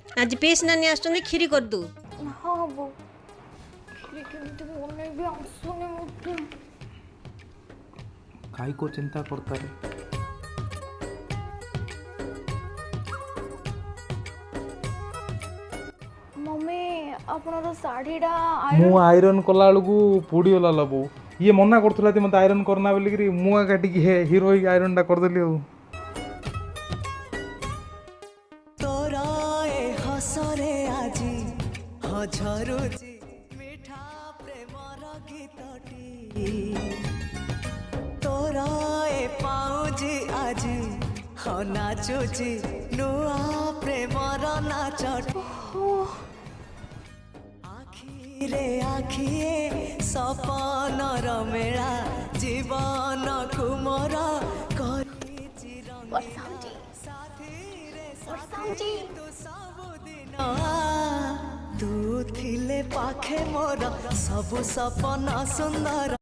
आज पीस नानी आसुनी खीरी कर दू। हाँ बो खीरी केमती बनेबी आसुनी मते। काई को चिंता करता रे। मम्मी आपनर साड़ीटा मु आयरन कला बेलू पोड़ी गला लबो ये मना करथुला ती मते आयरन करना बोलिकी मुआ काटी हीरो ही आयरन टा कर देली हो। तोरा ए हसरे आजी हझरुची मिठा प्रेमर गीतटी तोरा ए पाउजी आजी ह नाचुची नुआ प्रेमर नाचटी आखिरे आखिए सपनर मेला जीवन कुमर करिची रंगी साथी तू सबुदिन तू थिले पाखे मोर सबु सपन सुंदर।